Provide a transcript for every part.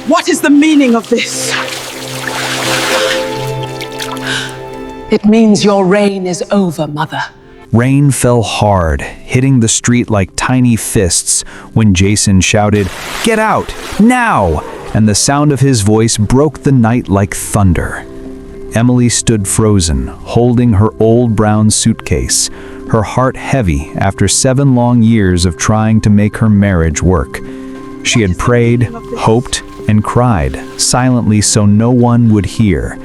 What is the meaning of this? It means your reign is over, Mother. Rain fell hard, hitting the street like tiny fists when Jason shouted, "Get out, now!" And the sound of his voice broke the night like thunder. Emily stood frozen, holding her old brown suitcase, her heart heavy after 7 long years of trying to make her marriage work. She had prayed, hoped, and cried, silently so no one would hear.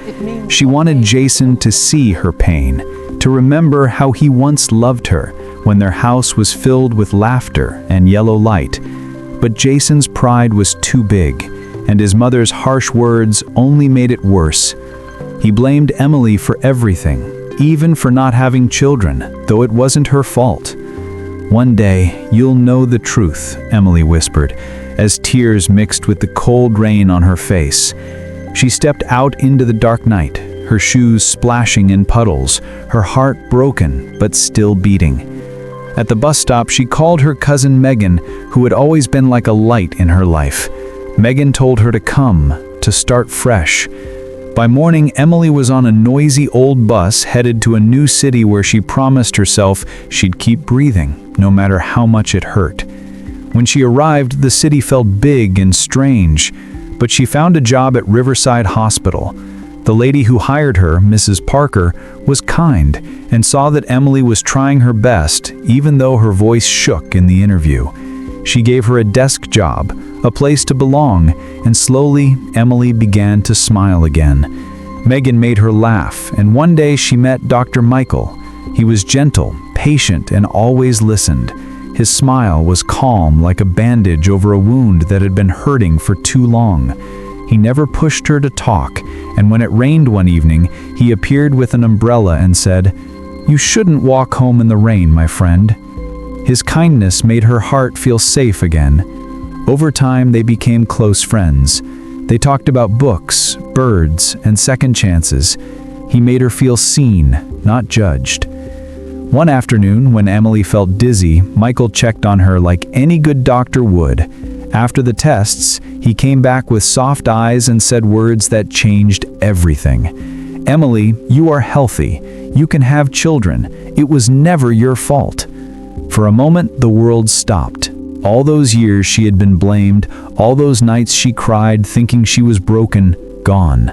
She wanted Jason to see her pain, to remember how he once loved her when their house was filled with laughter and yellow light. But Jason's pride was too big, and his mother's harsh words only made it worse. He blamed Emily for everything, even for not having children, though it wasn't her fault. "One day, you'll know the truth," Emily whispered, as tears mixed with the cold rain on her face. She stepped out into the dark night, her shoes splashing in puddles, her heart broken but still beating. At the bus stop, she called her cousin Megan, who had always been like a light in her life. Megan told her to come, to start fresh. By morning, Emily was on a noisy old bus headed to a new city where she promised herself she'd keep breathing, no matter how much it hurt. When she arrived, the city felt big and strange, but she found a job at Riverside Hospital. The lady who hired her, Mrs. Parker, was kind and saw that Emily was trying her best, even though her voice shook in the interview. She gave her a desk job, a place to belong, and slowly Emily began to smile again. Megan made her laugh, and one day she met Dr. Michael. He was gentle, patient, and always listened. His smile was calm like a bandage over a wound that had been hurting for too long. He never pushed her to talk, and when it rained one evening, he appeared with an umbrella and said, "You shouldn't walk home in the rain, my friend." His kindness made her heart feel safe again. Over time, they became close friends. They talked about books, birds, and second chances. He made her feel seen, not judged. One afternoon, when Emily felt dizzy, Michael checked on her like any good doctor would. After the tests, he came back with soft eyes and said words that changed everything. "Emily, you are healthy. You can have children. It was never your fault." For a moment, the world stopped. All those years she had been blamed, all those nights she cried thinking she was broken, gone.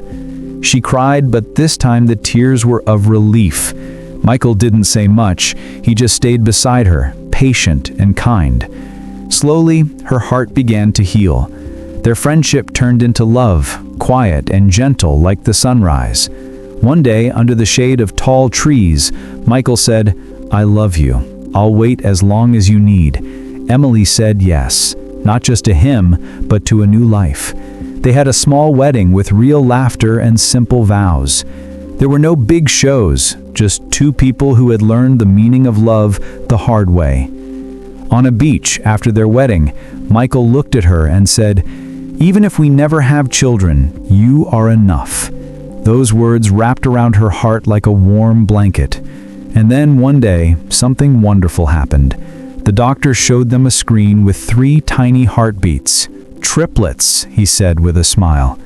She cried, but this time the tears were of relief. Michael didn't say much. He just stayed beside her, patient and kind. Slowly, her heart began to heal. Their friendship turned into love, quiet and gentle like the sunrise. One day, under the shade of tall trees, Michael said, "I love you. I'll wait as long as you need." Emily said yes, not just to him, but to a new life. They had a small wedding with real laughter and simple vows. There were no big shows, just 2 people who had learned the meaning of love the hard way. On a beach after their wedding, Michael looked at her and said, "Even if we never have children, you are enough." Those words wrapped around her heart like a warm blanket. And then one day, something wonderful happened. The doctor showed them a screen with 3 tiny heartbeats. "Triplets," he said with a smile.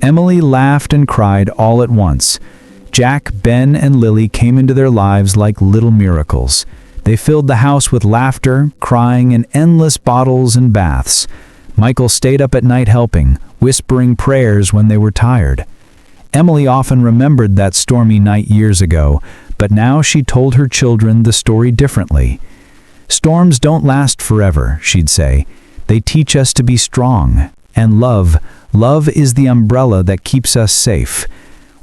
Emily laughed and cried all at once. Jack, Ben, and Lily came into their lives like little miracles. They filled the house with laughter, crying, and endless bottles and baths. Michael stayed up at night helping, whispering prayers when they were tired. Emily often remembered that stormy night years ago, but now she told her children the story differently. "Storms don't last forever," she'd say. "They teach us to be strong. And love is the umbrella that keeps us safe."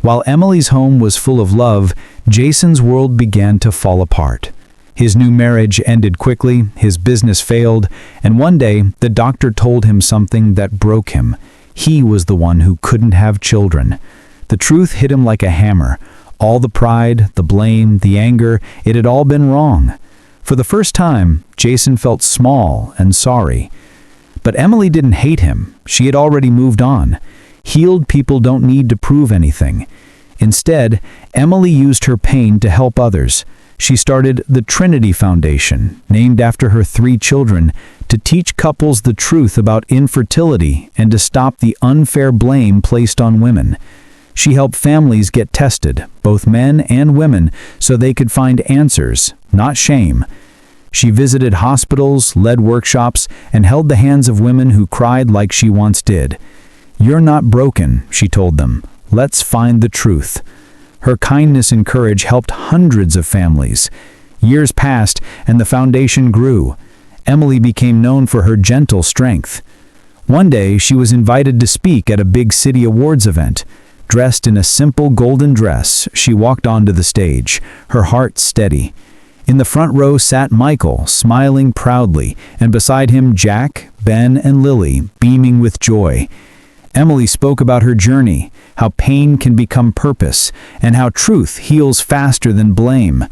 While Emily's home was full of love, Jason's world began to fall apart. His new marriage ended quickly, his business failed, and one day the doctor told him something that broke him. He was the one who couldn't have children. The truth hit him like a hammer. All the pride, the blame, the anger, it had all been wrong. For the first time, Jason felt small and sorry. But Emily didn't hate him. She had already moved on. Healed people don't need to prove anything. Instead, Emily used her pain to help others. She started the Trinity Foundation, named after her 3 children, to teach couples the truth about infertility and to stop the unfair blame placed on women. She helped families get tested, both men and women, so they could find answers, not shame. She visited hospitals, led workshops, and held the hands of women who cried like she once did. "You're not broken," she told them. "Let's find the truth." Her kindness and courage helped hundreds of families. Years passed, and the foundation grew. Emily became known for her gentle strength. One day, she was invited to speak at a big city awards event. Dressed in a simple golden dress, she walked onto the stage, her heart steady. In the front row sat Michael, smiling proudly, and beside him Jack, Ben, and Lily, beaming with joy. Emily spoke about her journey, how pain can become purpose, and how truth heals faster than blame.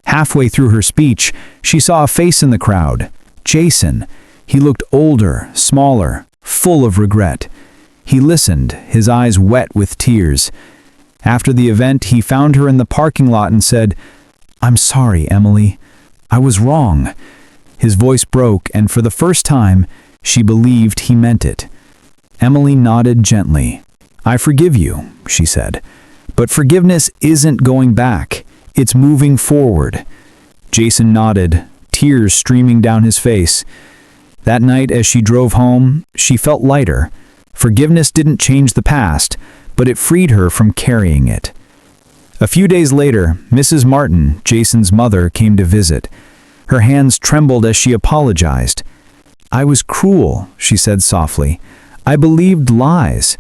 Halfway through her speech, she saw a face in the crowd. Jason. He looked older, smaller, full of regret. He listened, his eyes wet with tears. After the event, he found her in the parking lot and said, "I'm sorry, Emily. I was wrong." His voice broke, and for the first time, she believed he meant it. Emily nodded gently. "I forgive you," she said. "But forgiveness isn't going back. It's moving forward." Jason nodded, tears streaming down his face. That night, as she drove home, she felt lighter. Forgiveness didn't change the past, but it freed her from carrying it. A few days later, Mrs. Martin, Jason's mother, came to visit. Her hands trembled as she apologized. "I was cruel," she said softly. "I believed lies."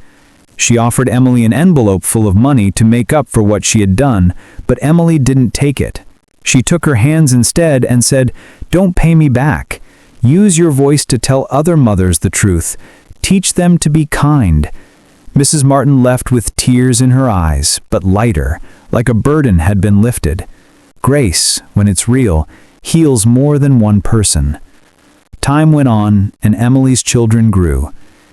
She offered Emily an envelope full of money to make up for what she had done, but Emily didn't take it. She took her hands instead and said, "Don't pay me back. Use your voice to tell other mothers the truth. Teach them to be kind." Mrs. Martin left with tears in her eyes, but lighter, like a burden had been lifted. Grace, when it's real, heals more than one person. Time went on, and Emily's children grew.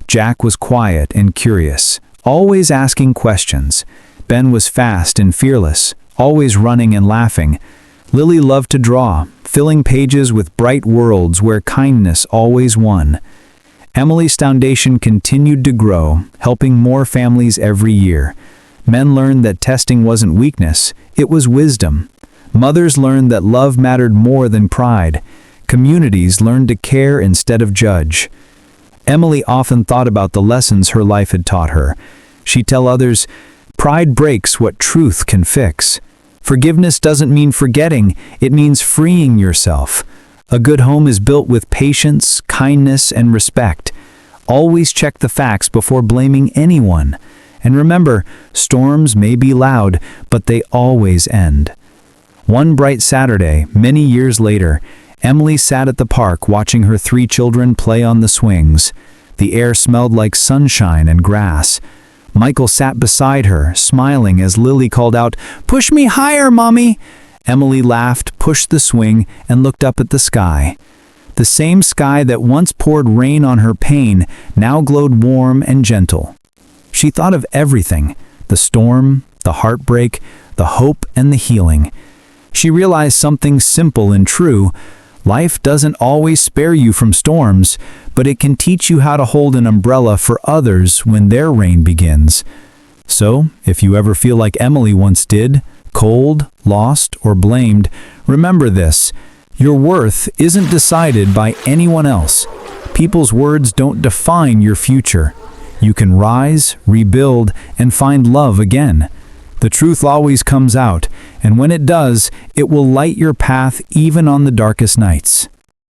Jack was quiet and curious, always asking questions. Ben was fast and fearless, always running and laughing. Lily loved to draw, filling pages with bright worlds where kindness always won. Emily's foundation continued to grow, helping more families every year. Men learned that testing wasn't weakness, it was wisdom. Mothers learned that love mattered more than pride. Communities learned to care instead of judge. Emily often thought about the lessons her life had taught her. She'd tell others, "Pride breaks what truth can fix." Forgiveness doesn't mean forgetting, it means freeing yourself. A good home is built with patience, kindness, and respect. Always check the facts before blaming anyone. And remember, storms may be loud, but they always end. One bright Saturday, many years later, Emily sat at the park watching her 3 children play on the swings. The air smelled like sunshine and grass. Michael sat beside her, smiling as Lily called out, "Push me higher, Mommy!" Emily laughed, pushed the swing, and looked up at the sky. The same sky that once poured rain on her pain now glowed warm and gentle. She thought of everything, the storm, the heartbreak, the hope, and the healing. She realized something simple and true. Life doesn't always spare you from storms, but it can teach you how to hold an umbrella for others when their rain begins. So, if you ever feel like Emily once did, cold, lost, or blamed, remember this: your worth isn't decided by anyone else. People's words don't define your future. You can rise, rebuild, and find love again. The truth always comes out, and when it does, it will light your path even on the darkest nights.